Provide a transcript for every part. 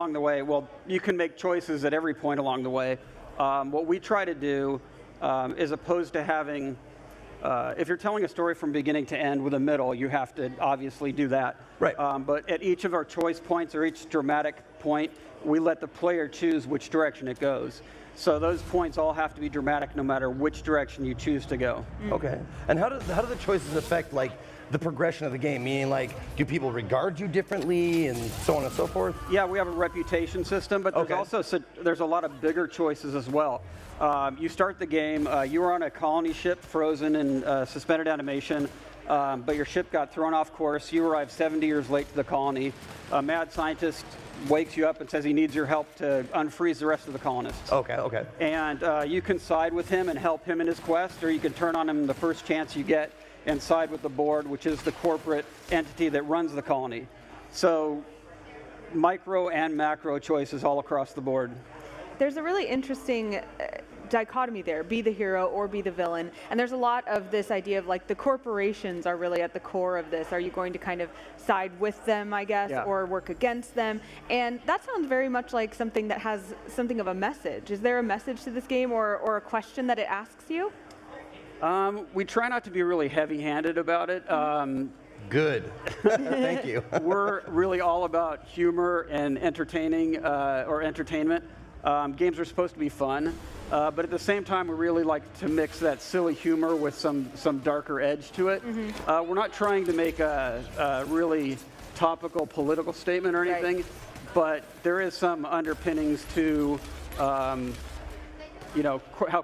along the way. Well, you can make choices at every point along the way. What we try to do, as opposed to having, if you're telling a story from beginning to end with a middle, you have to obviously do that. Right. But at each of our choice points or each dramatic point, we let the player choose which direction it goes. So those points all have to be dramatic no matter which direction you choose to go. Okay. And how do the choices affect like the progression of the game? Meaning, like, do people regard you differently and so on and so forth? Yeah, we have a reputation system, but there's also there's a lot of bigger choices as well. You start the game, you were on a colony ship frozen in suspended animation, but your ship got thrown off course. You arrived 70 years late to the colony. A mad scientist wakes you up and says he needs your help to unfreeze the rest of the colonists. Okay. And you can side with him and help him in his quest, or you can turn on him the first chance you get and side with the board, which is the corporate entity that runs the colony. So micro and macro choices all across the board. There's a really interesting dichotomy there, be the hero or be the villain. And there's a lot of this idea of like the corporations are really at the core of this. Are you going to kind of side with them, I guess, or work against them? And that sounds very much like something that has something of a message. Is there a message to this game or a question that it asks you? We try not to be really heavy-handed about it. Good. Thank you. We're really all about humor and entertaining or entertainment. Games are supposed to be fun, but at the same time, we really like to mix that silly humor with some darker edge to it. We're not trying to make a really topical political statement or anything, but there is some underpinnings to how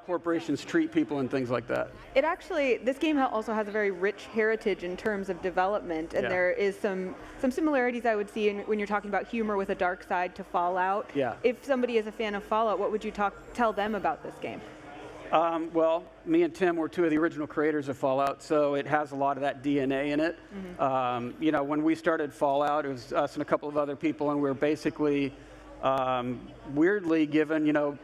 corporations treat people and things like that. It actually, this game also has a very rich heritage in terms of development, and there is some similarities I would see when you're talking about humor with a dark side to Fallout. Yeah. If somebody is a fan of Fallout, what would you tell them about this game? Well, me and Tim were two of the original creators of Fallout, so it has a lot of that DNA in it. When we started Fallout, it was us and a couple of other people, and we were basically weirdly given,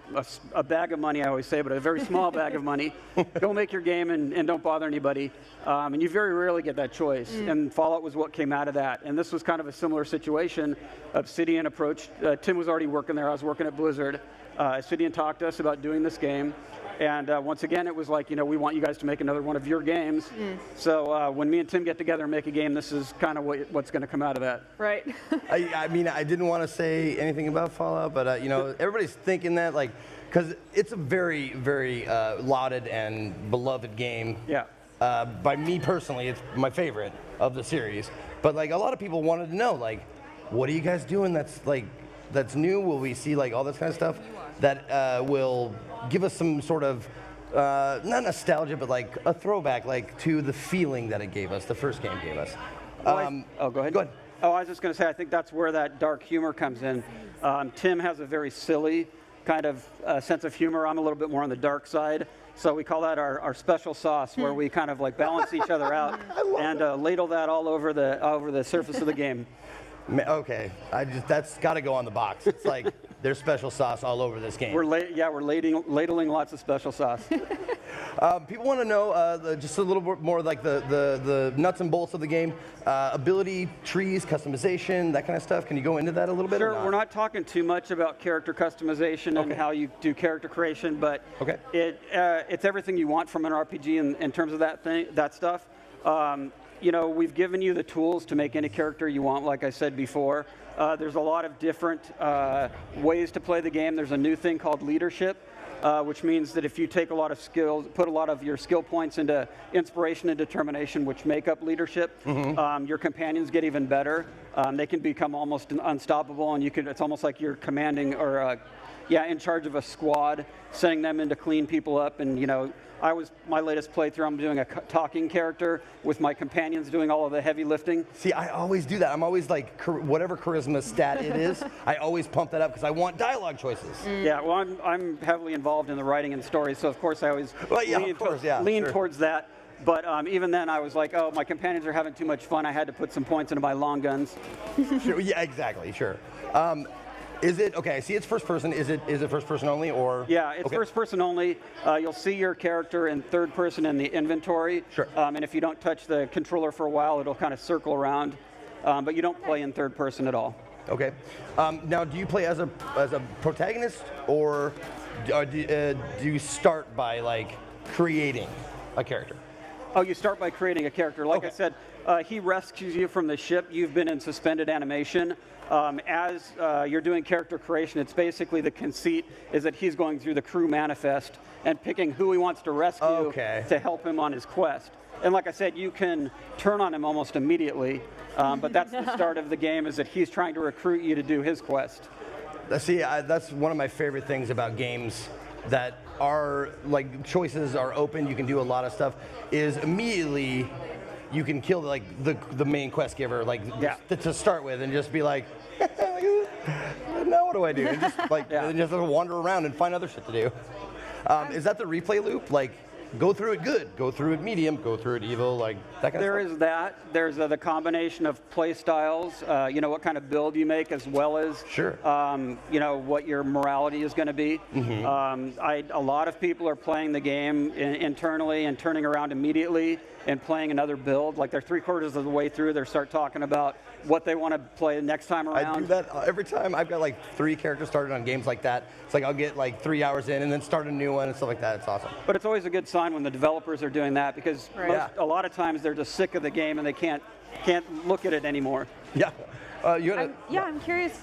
a bag of money, I always say, but a very small bag of money. Go make your game and don't bother anybody. And you very rarely get that choice. And Fallout was what came out of that. And this was kind of a similar situation. Obsidian approached, Tim was already working there, I was working at Blizzard. Obsidian talked to us about doing this game. And once again, it was like, we want you guys to make another one of your games. So when me and Tim get together and make a game, this is kind of what's going to come out of that. Right. I mean, I didn't want to say anything about Fallout, but everybody's thinking that, like, because it's a very, very lauded and beloved game. Yeah. By me personally, it's my favorite of the series. But like, a lot of people wanted to know, like, what are you guys doing that's new? Will we see like all this kind of stuff that will give us some sort of not nostalgia, but like a throwback, like to the feeling that it gave us, the first game gave us. Go ahead. Go ahead. Oh, I was just going to say, I think that's where that dark humor comes in. Tim has a very silly kind of sense of humor. I'm a little bit more on the dark side. So we call that our special sauce, where we kind of like balance each other out and ladle that all over the surface of the game. Okay, that's got to go on the box. It's like there's special sauce all over this game. We're ladling lots of special sauce. People want to know just a little bit more like the nuts and bolts of the game, ability trees, customization, that kind of stuff. Can you go into that a little bit? Sure. We're not talking too much about character customization and how you do character creation, but it's everything you want from an RPG in terms of that stuff. We've given you the tools to make any character you want, like I said before. There's a lot of different ways to play the game. There's a new thing called leadership, which means that if you take a lot of skills, put a lot of your skill points into inspiration and determination, which make up leadership, your companions get even better. They can become almost unstoppable, and it's almost like you're commanding or in charge of a squad, sending them in to clean people up. And my latest playthrough, I'm doing a talking character with my companions doing all of the heavy lifting. See, I always do that. I'm always like, whatever charisma stat it is, I always pump that up because I want dialogue choices. Yeah, well, I'm heavily involved in the writing and story, so of course I always lean towards that. But even then, I was like, oh, my companions are having too much fun. I had to put some points into my long guns. Sure, yeah, exactly, sure. Is it, okay, I see it's first person. Is it first person only, or? Yeah, it's first person only. You'll see your character in third person in the inventory. Sure. And if you don't touch the controller for a while, it'll kind of circle around. But you don't play in third person at all. Okay. Now, do you play as a protagonist, or do you start by like creating a character? Oh, you start by creating a character. Like Okay. I said, he rescues you from the ship. You've been in suspended animation. As you're doing character creation, it's basically the conceit is that he's going through the crew manifest and picking who he wants to rescue Okay. to help him on his quest. And like I said, you can turn on him almost immediately, but that's the start of the game, is that he's trying to recruit you to do his quest. See, that's one of my favorite things about games that are like choices are open. You can do a lot of stuff. Is immediately you can kill like the main quest giver, like Yeah. to start with, and just be like, now what do I do? And just like Yeah. and just wander around and find other shit to do. Is that the replay loop? Like, go through it good, go through it medium, go through it evil, like that kind There of stuff? is that. There's the combination of play styles, you know, what kind of build you make, as well as Sure. you know, what your morality is going to be. A lot of people are playing the game internally and turning around immediately and playing another build. Like they're 3/4 of the way through, they start talking about what they want to play next time around. I do that every time. I've got like 3 characters started on games like that. It's like I'll get like 3 hours in and then start a new one and stuff like that. It's awesome. But it's always a good sign when the developers are doing that, because Right. Yeah. a lot of times they're just sick of the game and they can't look at it anymore. Yeah. You had I'm curious.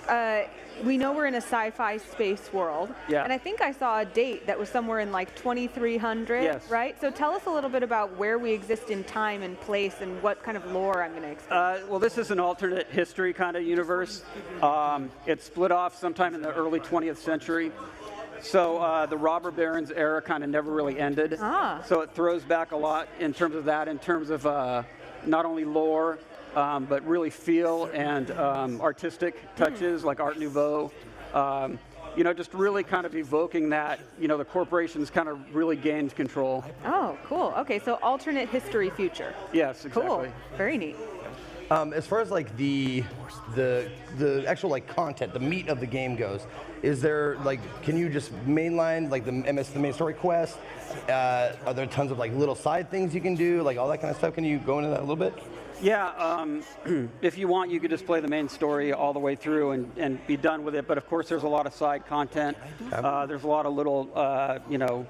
We know we're in a sci-fi space world, Yeah. and I think I saw a date that was somewhere in like 2300, Yes. right? So tell us a little bit about where we exist in time and place, and what kind of lore I'm going to expect. Well, this is an alternate history kind of universe. It split off sometime in the early 20th century. So the robber barons era kind of never really ended. Ah. So it throws back a lot in terms of that, in terms of not only lore, but really feel and artistic touches like Art Nouveau. You know, just really kind of evoking that, you know, the corporations kind of really gained control. Oh, cool. Okay, so alternate history future. Yes, exactly. Cool. Very neat. As far as like the actual like content, the meat of the game goes, is there like, can you just mainline like the main story quest? Are there tons of like little side things you can do, like all that kind of stuff? Can you go into that a little bit? Yeah, if you want, you could just play the main story all the way through and be done with it. But of course, there's a lot of side content. There's a lot of little, you know,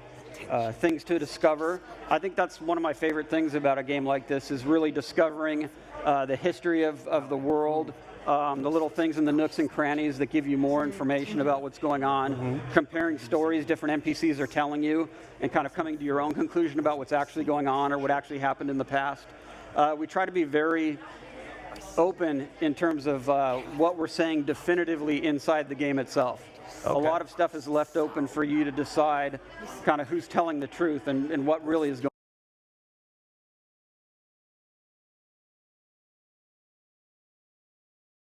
things to discover. I think that's one of my favorite things about a game like this, is really discovering the history of the world, the little things in the nooks and crannies that give you more information about what's going on, comparing stories different NPCs are telling you, and kind of coming to your own conclusion about what's actually going on or what actually happened in the past. We try to be very open in terms of what we're saying definitively inside the game itself. A lot of stuff is left open for you to decide kind of who's telling the truth and what really is going on.